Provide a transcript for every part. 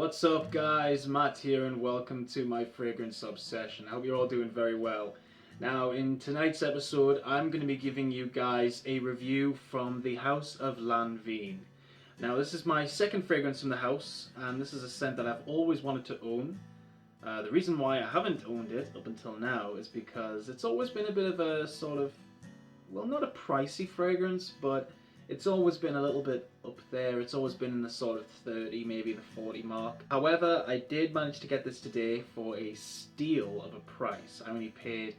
What's up guys, Matt here and welcome to my fragrance obsession. I hope you're all doing very well. Now in tonight's episode I'm going to be giving you guys a review from the house of Lanvin. Now this is my second fragrance from the house and this is a scent that I've always wanted to own. The reason why I haven't owned it up until now is because it's always been a bit of a sort of, well, not a pricey fragrance, but it's always been a little bit up there. It's always been in the sort of 30, maybe the 40 mark. However, I did manage to get this today for a steal of a price. I only paid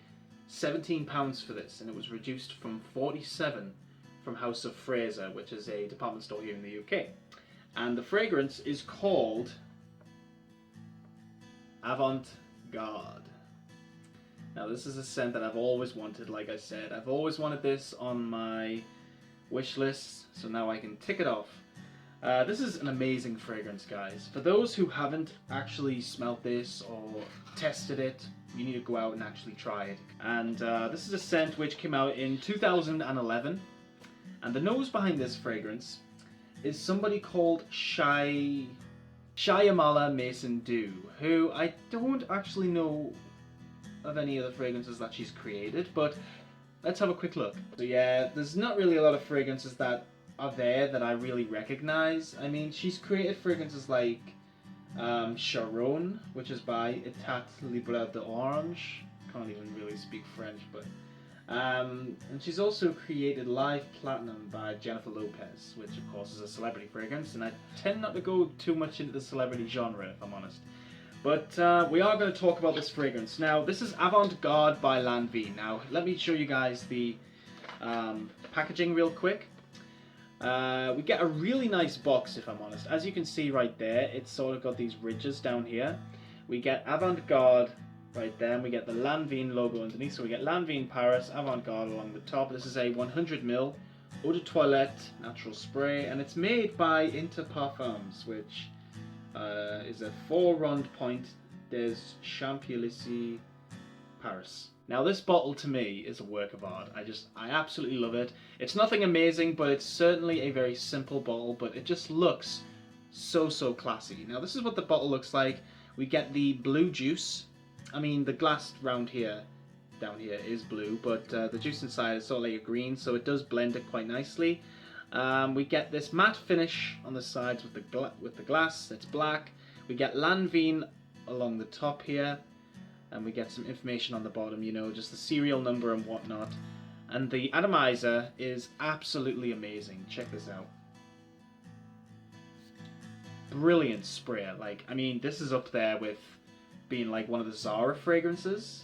£17 for this and it was reduced from 47 from House of Fraser, which is a department store here in the UK. And the fragrance is called Avant Garde. Now this is a scent that I've always wanted, like I said. I've always wanted this on my wish list, so now I can tick it off. This is an amazing fragrance, guys. For those who haven't actually smelt this or tested it, you need to go out and actually try it. And this is a scent which came out in 2011, and the nose behind this fragrance is somebody called Shyamala Mason-Dew, who I don't actually know of any other fragrances that she's created, but let's have a quick look. So yeah, there's not really a lot of fragrances that are there that I really recognize. I mean, she's created fragrances like Charon, which is by Etat Libre d'Orange. Can't even really speak French, but and she's also created Live Platinum by Jennifer Lopez, which of course is a celebrity fragrance, and I tend not to go too much into the celebrity genre, if I'm honest. But we are going to talk about this fragrance. Now, this is Avant Garde by Lanvin. Now, let me show you guys the packaging real quick. We get a really nice box, if I'm honest. As you can see right there, it's sort of got these ridges down here. We get Avant Garde right there, and we get the Lanvin logo underneath. So we get Lanvin Paris, Avant Garde along the top. This is a 100ml eau de toilette natural spray, and it's made by Inter Parfums, which is a 4 Rond Point des Champs-Élysées, Paris. Now this bottle to me is a work of art. I absolutely love it. It's nothing amazing, but it's certainly a very simple bottle, but it just looks so classy. Now this is what the bottle looks like. We get the blue juice. I mean, the glass down here is blue, but the juice inside is sort of like a green, so it does blend it quite nicely. We get this matte finish on the sides with the glass. It's black. We get Lanvin along the top here, and we get some information on the bottom, you know, just the serial number and whatnot. And the atomizer is absolutely amazing. Check this out. Brilliant sprayer. Like, I mean, this is up there with being like one of the Zara fragrances,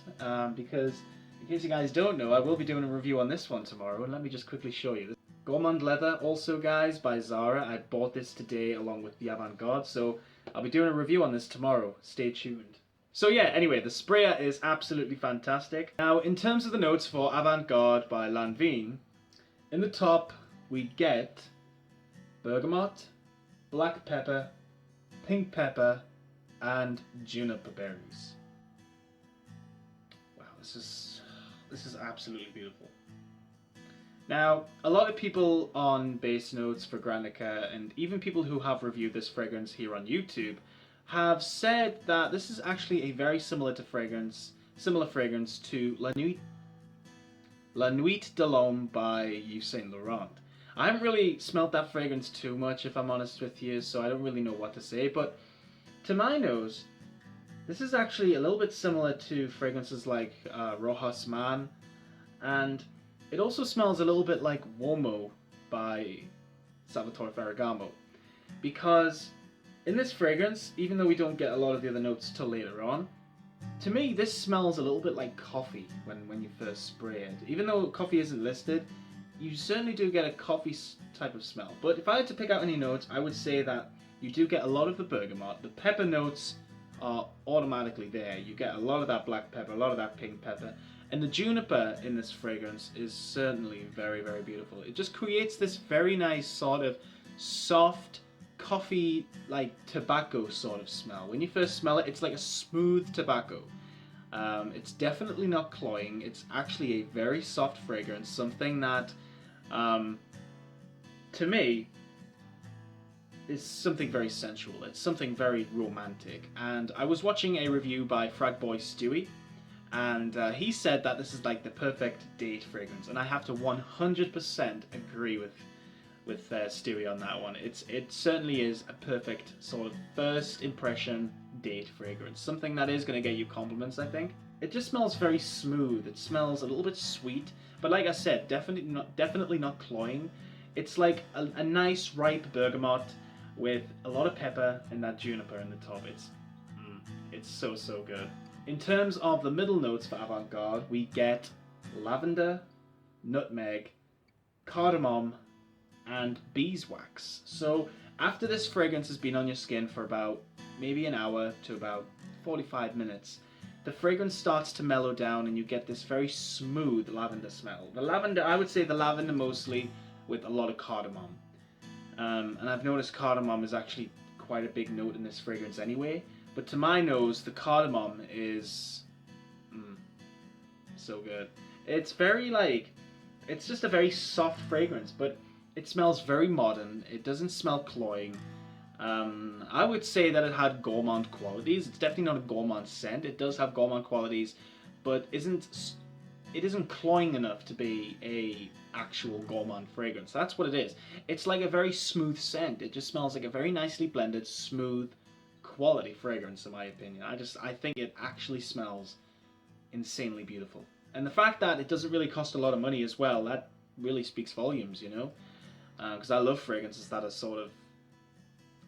because in case you guys don't know, I will be doing a review on this one tomorrow, and let me just quickly show you. Gourmand Leather, also guys, by Zara. I bought this today along with the Avant Garde, so I'll be doing a review on this tomorrow. Stay tuned. So yeah, anyway, the sprayer is absolutely fantastic. Now, in terms of the notes for Avant Garde by Lanvin, in the top we get bergamot, black pepper, pink pepper, and juniper berries. Wow, this is absolutely beautiful. Now, a lot of people on base notes for Granica, and even people who have reviewed this fragrance here on YouTube, have said that this is actually a very similar fragrance to La Nuit de l'Homme by Yves Saint Laurent. I haven't really smelt that fragrance too much, if I'm honest with you, so I don't really know what to say, but to my nose, this is actually a little bit similar to fragrances like Rojas Man, and it also smells a little bit like Uomo by Salvatore Ferragamo, because in this fragrance, even though we don't get a lot of the other notes till later on, to me this smells a little bit like coffee when you first spray it. Even though coffee isn't listed, you certainly do get a coffee type of smell. But if I had to pick out any notes, I would say that you do get a lot of the bergamot. The pepper notes are automatically there. You get a lot of that black pepper, a lot of that pink pepper. And the juniper in this fragrance is certainly very beautiful. It just creates this very nice sort of soft coffee, like tobacco sort of smell. When you first smell it, it's like a smooth tobacco. It's definitely not cloying. It's actually a very soft fragrance, something that to me is something very sensual. It's something very romantic. And I was watching a review by Fragboy Stewie, and he said that this is like the perfect date fragrance, and I have to 100% agree with Stewie on that one. It certainly is a perfect sort of first impression date fragrance. Something that is going to get you compliments, I think. It just smells very smooth. It smells a little bit sweet, but like I said, definitely not cloying. It's like a nice ripe bergamot with a lot of pepper and that juniper in the top. It's so good. In terms of the middle notes for Avant Garde, we get lavender, nutmeg, cardamom, and beeswax. So after this fragrance has been on your skin for about maybe an hour to about 45 minutes, the fragrance starts to mellow down and you get this very smooth lavender smell. The lavender, I would say the lavender mostly with a lot of cardamom. And I've noticed cardamom is actually quite a big note in this fragrance anyway. But to my nose, the cardamom is so good. It's very it's just a very soft fragrance, but it smells very modern. It doesn't smell cloying. I would say that it had gourmand qualities. It's definitely not a gourmand scent. It does have gourmand qualities, but it isn't cloying enough to be a actual gourmand fragrance. That's what it is. It's like a very smooth scent. It just smells like a very nicely blended, smooth, quality fragrance, in my opinion. I think it actually smells insanely beautiful. And the fact that it doesn't really cost a lot of money as well, that really speaks volumes, you know? Because I love fragrances that are sort of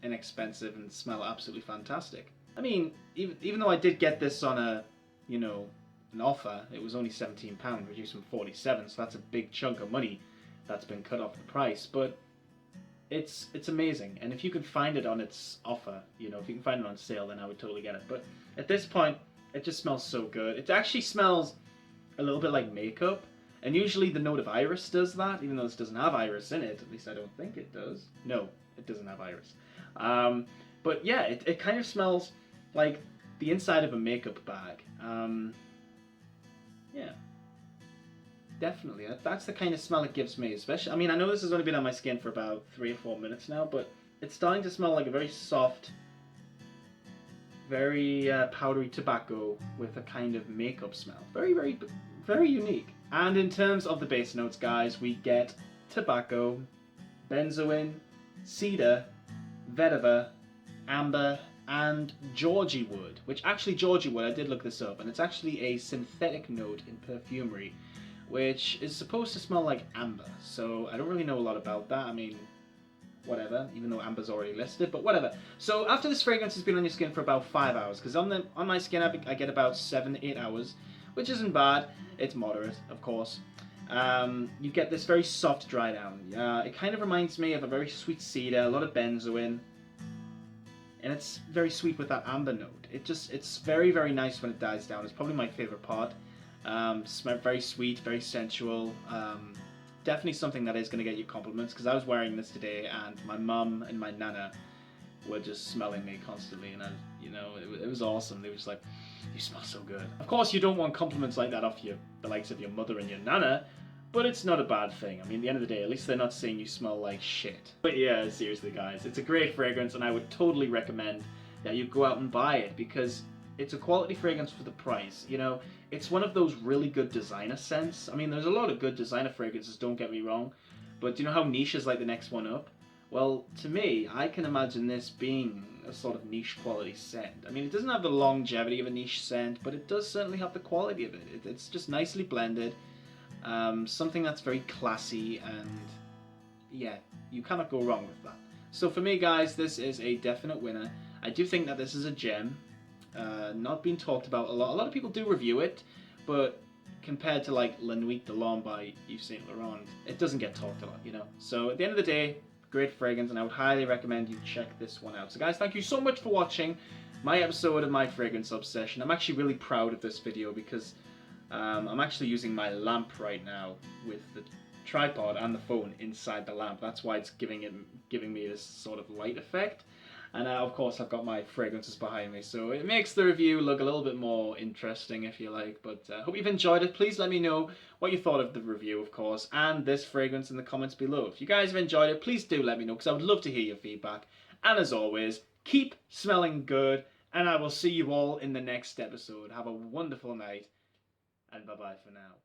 inexpensive and smell absolutely fantastic. I mean, even though I did get this on a, an offer, it was only £17, reduced from 47, so that's a big chunk of money that's been cut off the price. But it's amazing, and if you can find it on its offer, if you can find it on sale, then I would totally get it. But at this point, it just smells so good. It actually smells a little bit like makeup, and usually the note of iris does that, even though this doesn't have iris in it. At least I don't think it does. No, it doesn't have iris. But yeah, it kind of smells like the inside of a makeup bag. Yeah. Definitely, that's the kind of smell it gives me. Especially, I mean, I know this has only been on my skin for about 3 or 4 minutes now, but it's starting to smell like a very soft, very powdery tobacco with a kind of makeup smell. Very, very, very unique. And in terms of the base notes, guys, we get tobacco, benzoin, cedar, vetiver, amber, and Georgie wood. Which actually, Georgie wood, I did look this up, and it's actually a synthetic note in perfumery, which is supposed to smell like amber. So I don't really know a lot about that. I mean, whatever, even though amber's already listed, but whatever. So after this fragrance has been on your skin for about 5 hours, because on my skin I get about 7 to 8 hours, which isn't bad. It's moderate, of course. You get this very soft dry down. It kind of reminds me of a very sweet cedar, a lot of benzoin, and it's very sweet with that amber note. It's very, very nice when it dies down. It's probably my favorite part. Very sweet, very sensual. Definitely something that is going to get you compliments, because I was wearing this today and my mum and my nana were just smelling me constantly, and it was awesome. They were just like, "You smell so good." Of course, you don't want compliments like that off the likes of your mother and your nana, but it's not a bad thing. I mean, at the end of the day, at least they're not saying you smell like shit. But yeah, seriously guys, it's a great fragrance, and I would totally recommend that you go out and buy it, because it's a quality fragrance for the price. It's one of those really good designer scents. I mean, there's a lot of good designer fragrances, don't get me wrong, but do you know how niche is like the next one up? Well, to me, I can imagine this being a sort of niche quality scent. I mean, it doesn't have the longevity of a niche scent, but it does certainly have the quality of it. It's just nicely blended, something that's very classy, and yeah, you cannot go wrong with that. So for me, guys, this is a definite winner. I do think that this is a gem. Not being talked about a lot. A lot of people do review it, but compared to like La Nuit de l'Homme by Yves Saint Laurent, it doesn't get talked a lot, So at the end of the day, great fragrance, and I would highly recommend you check this one out. So guys, thank you so much for watching my episode of my fragrance obsession. I'm actually really proud of this video, because I'm actually using my lamp right now with the tripod and the phone inside the lamp. That's why it's giving me this sort of light effect. And of course I've got my fragrances behind me, so it makes the review look a little bit more interesting, if you like. But hope you've enjoyed it. Please let me know what you thought of the review, of course, and this fragrance in the comments below. If you guys have enjoyed it, please do let me know, because I would love to hear your feedback. And as always, keep smelling good, and I will see you all in the next episode. Have a wonderful night, and bye-bye for now.